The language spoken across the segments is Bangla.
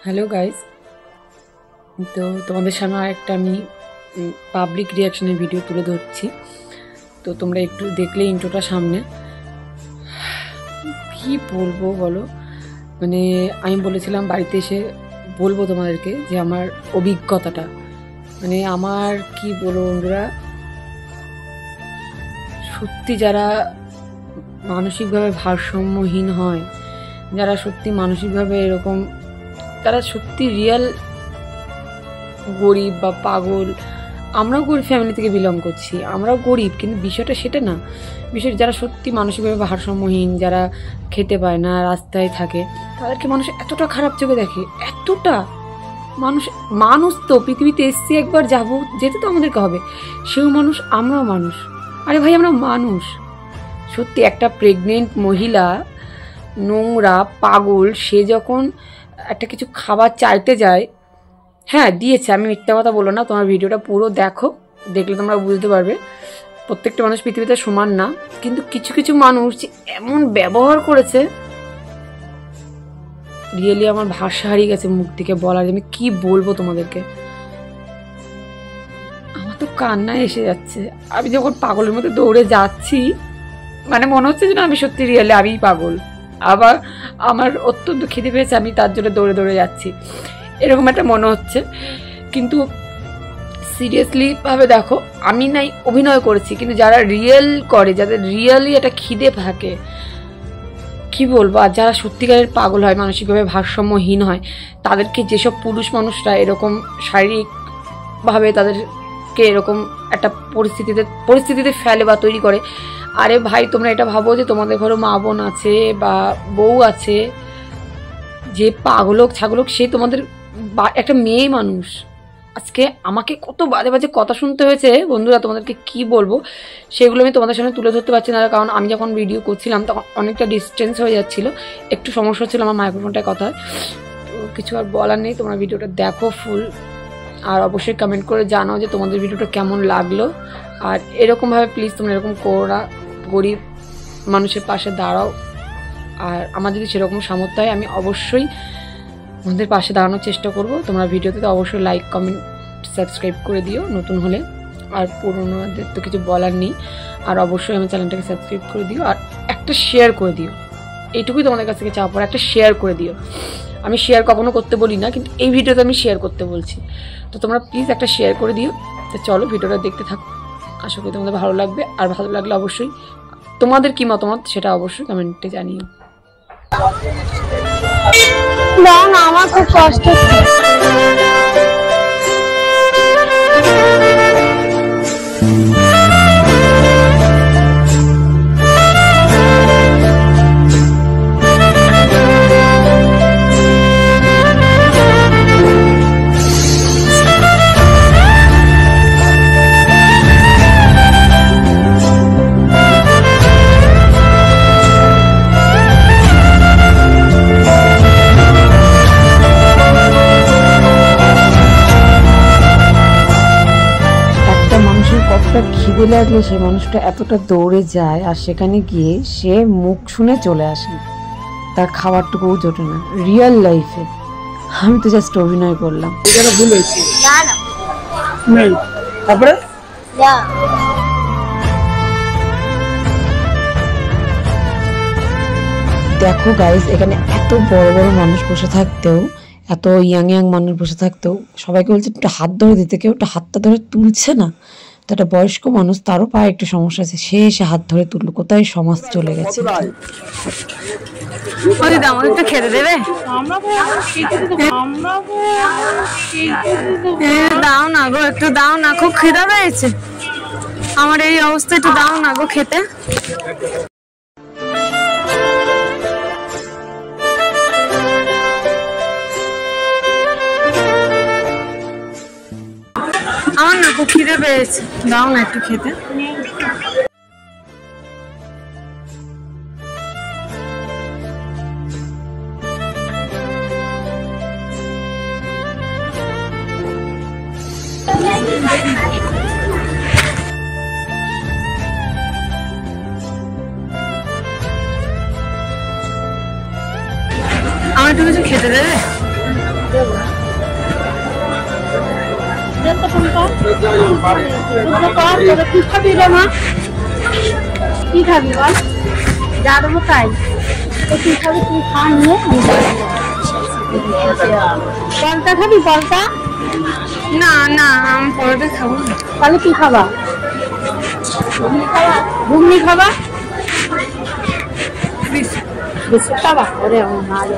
হ্যালো গাইস, তো তোমাদের সামনে আরেকটা আমি পাবলিক রিয়াকশনের ভিডিও তুলে ধরছি। তো তোমরা একটু দেখলে ইন্ট্রোটা সামনে কি বলবো বলো। মানে আমি বলেছিলাম বাড়িতে এসে বলবো তোমাদেরকে যে আমার অভিজ্ঞতাটা, মানে আমার কি বলবো বন্ধুরা, সত্যি যারা মানসিকভাবে ভারসাম্যহীন হয়, যারা সত্যি মানসিকভাবে এরকম, তারা সত্যি রিয়েল গরিব বা পাগল। আমরাও গরিব ফ্যামিলি থেকে বিলং করছি, আমরাও গরিব, কিন্তু বিষয়টা সেটা না। বিষয়টা যারা সত্যি মানসিকভাবে ভারসাম্যহীন, যারা খেতে পায় না, রাস্তায় থাকে, তাদেরকে মানুষ এতটা খারাপ চোখে দেখে, এতটা। মানুষ তো পৃথিবীতে এসছি একবার, যেতে তো আমাদেরকে হবে। সেও মানুষ, আমরাও মানুষ। আরে ভাই, আমরা মানুষ। সত্যি একটা প্রেগনেন্ট মহিলা, নোংরা পাগল, সে যখন একটা কিছু খাবার চাইতে যায়, হ্যাঁ দিয়েছে, আমি মিথ্যা কথা বলবো না। তোমার ভিডিওটা পুরো দেখো, দেখলে তোমরা বুঝতে পারবে প্রত্যেকটা মানুষ পৃথিবীতে সমান না, কিন্তু কিছু কিছু মানুষ যে এমন ব্যবহার করেছে, রিয়েলি আমার ভাষা হারিয়ে গেছে মুখ থেকে বলার। আমি কি বলবো তোমাদেরকে, আমার তো কান্না এসে যাচ্ছে। আমি যখন পাগলের মধ্যে দৌড়ে যাচ্ছি, মানে মনে হচ্ছে যে না, আমি সত্যি রিয়েলি আমিই পাগল। আবার আমার অত্যন্ত খিদে পেয়েছে, আমি তার জন্য দৌড়ে দৌড়ে যাচ্ছি, এরকম একটা মনে হচ্ছে। কিন্তু সিরিয়াসলি ভাবে দেখো, আমি নাই অভিনয় করেছি, কিন্তু যারা রিয়েল করে, যাদের রিয়েলি একটা খিদে থাকে, কি বলবো, আর যারা সত্যিকারের পাগল হয়, মানসিকভাবে ভারসাম্যহীন হয়, তাদেরকে যেসব পুরুষ মানুষরা এরকম শারীরিকভাবে তাদেরকে এরকম একটা পরিস্থিতিতে ফেলে বা তৈরি করে। আরে ভাই, তোমরা এটা ভাবো যে তোমাদের ঘরে মা বোন আছে বা বউ আছে, যে পাগলক ছাগলক, সে তোমাদের একটা মেয়ে মানুষ। আজকে আমাকে কত বাজে বাজে কথা শুনতে হয়েছে বন্ধুরা, তোমাদেরকে কি বলবো সেগুলো আমি তোমাদের সামনে তুলে ধরতে পারছি না, কারণ আমি যখন ভিডিও করছিলাম তখন অনেকটা ডিস্টেন্স হয়ে যাচ্ছিল, একটু সমস্যা হচ্ছিল আমার মাইক্রোফোনটায় কথা। তো কিছু আর বলার নেই, তোমরা ভিডিওটা দেখো ফুল, আর অবশ্যই কমেন্ট করে জানাও যে তোমাদের ভিডিওটা কেমন লাগলো। আর এরকমভাবে প্লিজ তোমরা এরকম করো না, গরিব মানুষের পাশে দাঁড়াও। আর আমার যদি সেরকম সামর্থ্য হয়, আমি অবশ্যই আমাদের পাশে দাঁড়ানোর চেষ্টা করব। তোমরা ভিডিওতে তো অবশ্যই লাইক, কমেন্ট, সাবস্ক্রাইব করে দিও নতুন হলে, আর পুরোনোদের তো কিছু বলার নেই। আর অবশ্যই আমার চ্যানেলটাকে সাবস্ক্রাইব করে দিও, আর একটা শেয়ার করে দিও। এইটুকুই তোমাদের কাছ থেকে চাওয়া পড়ে, একটা শেয়ার করে দিও। আমি শেয়ার কখনো করতে বলি না, কিন্তু এই ভিডিওতে আমি শেয়ার করতে বলছি। তো তোমরা প্লিজ একটা শেয়ার করে দিও। তো চলো ভিডিওটা দেখতে থাকো, আশা করি তোমাদের ভালো লাগবে। আর ভালো লাগলে অবশ্যই তোমাদের কি মতামত সেটা অবশ্যই কমেন্টে জানিও। না না, আমার খুব কষ্ট হচ্ছে। খিদে লাগলে সে মানুষটা এতটা দৌড়ে যায়, আর সেখানে গিয়ে সে মুখ শুনে চলে আসে, তার খাবারটুকুও জোটে না। রিয়েল লাইফে আমি তো জাস্ট অভিনয় করলাম। দেখো গাইজ, এখানে এত বড় বড় মানুষ বসে থাকতেও, এত ইয়াং মানুষ বসে থাকতেও সবাইকে বলছে একটু হাত ধরে দিতে, কেউ একটু হাতটা ধরে তুলছে না। তো একটা বয়স্ক মানুষ, তারও পায়ে একটু সমস্যা আছে, সে এসে হাত ধরে তুললো। কোথায় সমাজ চলে গেছে। খেতে দেবে, দাও না গো, একটু দাও না, খুব খিদা পেয়েছে আমার এই অবস্থা, একটু দাও না গো খেতে। আমার না খুব খিদে পেয়েছে, দাও না একটু খেতে। আমার একটু কিছু খেতে দেবে? কি খাবি রে মা? কি খাবি বল? যা দেবো তাই। কি খাবি তুই খা নিয়ে। পরোটা খাবি পরোটা? না না আমি পরোটা খাবো না। তাহলে কি খাবা? ঘুগনি খাবা? বিস্কুট খাবা? ওরে আমার মা রে।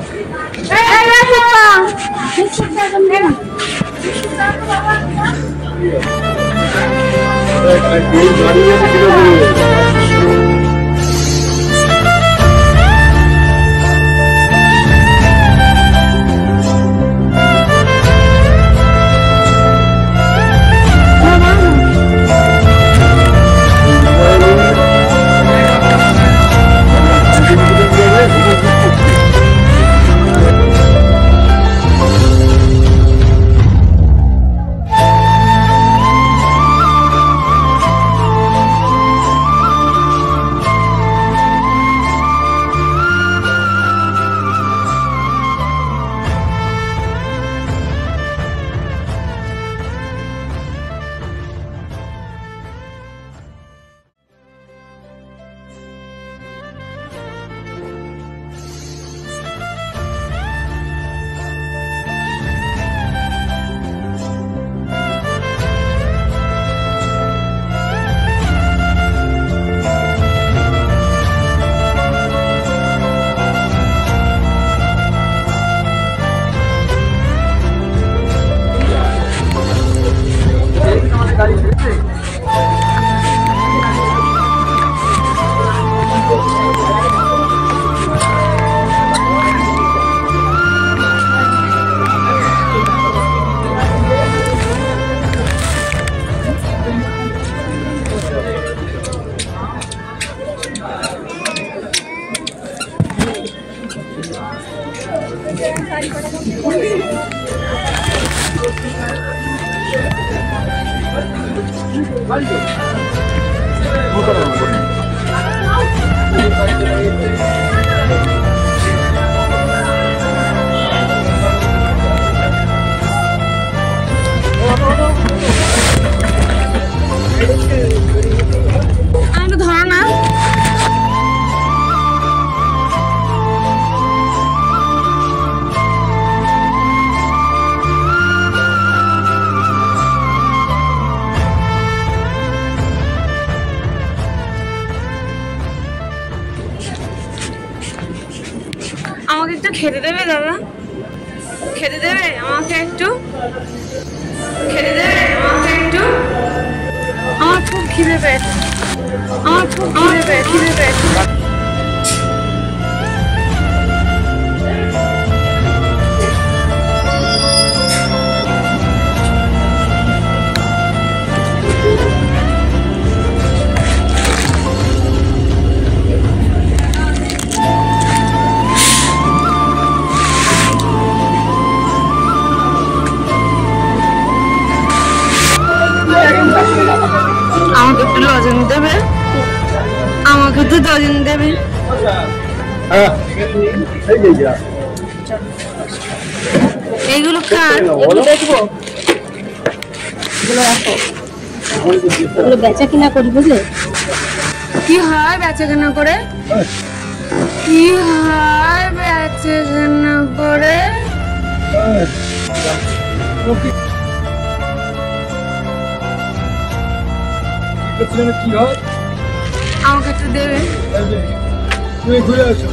আমাকে একটু খেতে দেবে দাদা? খেতে দেবে আমাকে একটু? খেতে দেবে আমাকে একটু? আমার খুব খিদে পেয়েছে, আমার খুব খিদে পেয়েছে। আমাকে একটু লজেন্স দেবে? আমাকে একটু লজেন্স দেবে? এইগুলো কার? দেখবো বেচা কিনা করি বুঝলে? কি হয় বেচা কেনা করে? কি হয় বেচা কেনা করে? কি হয়? আমাকে একটু দেবে? তুমি ঘুরে আসো।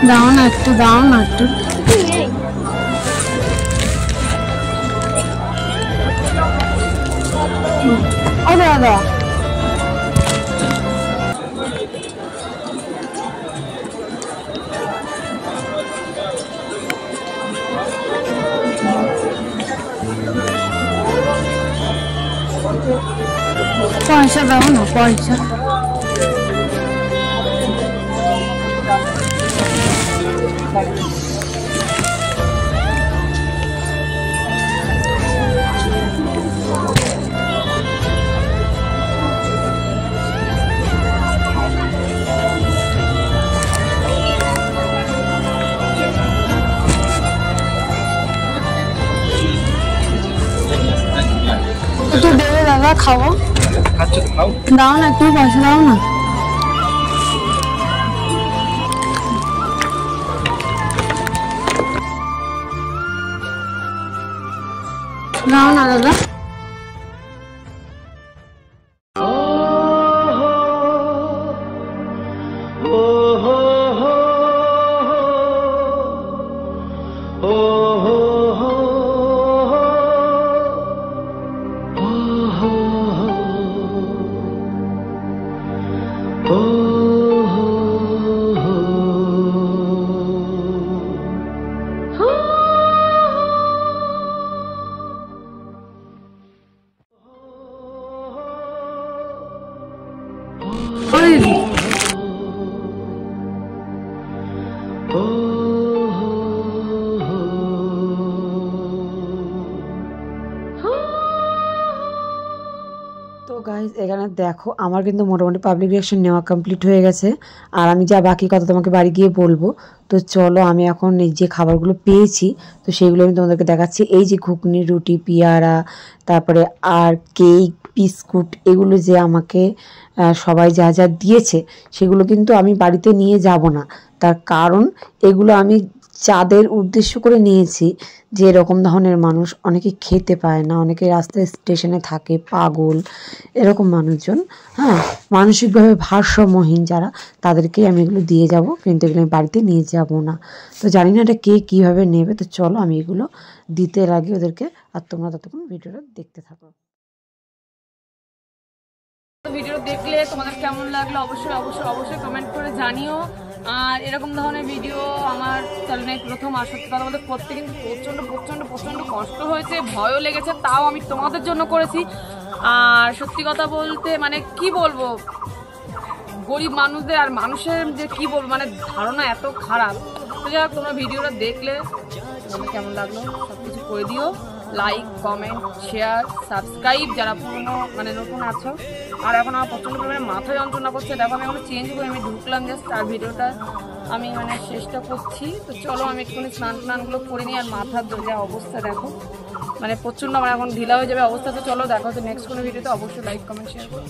দাও না একটু, দাও না একটু। ও দাদা পয়সা দাও না, পয়সা। একটু দেবে দাদা, খাবো। দাও না একটু, পয়সা দাও না। দাও না দাদা। তো গাইজ এখানে দেখো আমার কিন্তু মোটামুটি পাবলিক রিয়াকশন নেওয়া কমপ্লিট হয়ে গেছে, আর আমি যা বাকি কথা তোমাকে বাড়ি গিয়ে বলবো। তো চলো আমি এখন এই যে খাবারগুলো পেয়েছি তো সেইগুলো আমি তোমাদেরকে দেখাচ্ছি। এই যে ঘুগনি, রুটি, পেয়ারা, তারপরে আর কেক, বিস্কুট, এগুলো যে আমাকে সবাই যা যা দিয়েছে সেগুলো কিন্তু আমি বাড়িতে নিয়ে যাব না। তার কারণ এগুলো আমি যাদের উদ্দেশ্য করে নিয়েছি, যে এরকম ধরনের মানুষ অনেকে খেতে পায় না, অনেকে রাস্তায় স্টেশনে থাকে, পাগল এরকম মানুষজন, হ্যাঁ, মানসিকভাবে ভারসাম্যহীন যারা, তাদেরকেই আমি এগুলো দিয়ে যাব, কিন্তু এগুলো আমি বাড়িতে নিয়ে যাব না। তো জানি না এটা কে কীভাবে নেবে। তো চলো আমি এগুলো দিতে লাগি ওদেরকে, আর তোমরা ততক্ষণ ভিডিওটা দেখতে থাকো। ভিডিও দেখলে তোমাদের কেমন লাগলো অবশ্যই অবশ্যই অবশ্যই কমেন্ট করে জানিও। আর এরকম ধরনের ভিডিও আমার চ্যানেলে প্রথম আর সত্যি কথা বলতে করতে কিন্তু প্রচণ্ড প্রচণ্ড প্রচণ্ড কষ্ট হয়েছে, ভয়ও লেগেছে, তাও আমি তোমাদের জন্য করেছি। আর সত্যি কথা বলতে মানে কি বলবো, গরিব মানুষদের আর মানুষের যে কি বলবো মানে ধারণা এত খারাপ। তো যাই হোক, তোমরা ভিডিওটা দেখলে তোমাদের কেমন লাগলো সব কিছু করে দিও, লাইক, কমেন্ট, শেয়ার, সাবস্ক্রাইব যারা পুরনো মানে নতুন আছো। আর এখন আমার প্রচণ্ড পরিমাণে মাথা যন্ত্রণা করছে, দেখো আমি এখন চেঞ্জ করে আমি ঢুকলাম জাস্ট, আর ভিডিওটা আমি মানে চেষ্টা করছি। তো চলো আমি একটুখানি স্নানগুলো করে নিই। আর মাথার যা অবস্থা দেখো, মানে প্রচণ্ড আমার এখন ঢিলা হয়ে যাবে অবস্থা। তো চলো দেখা হচ্ছে নেক্সট কোনো ভিডিওতে, অবশ্যই লাইক, কমেন্ট, শেয়ার করো।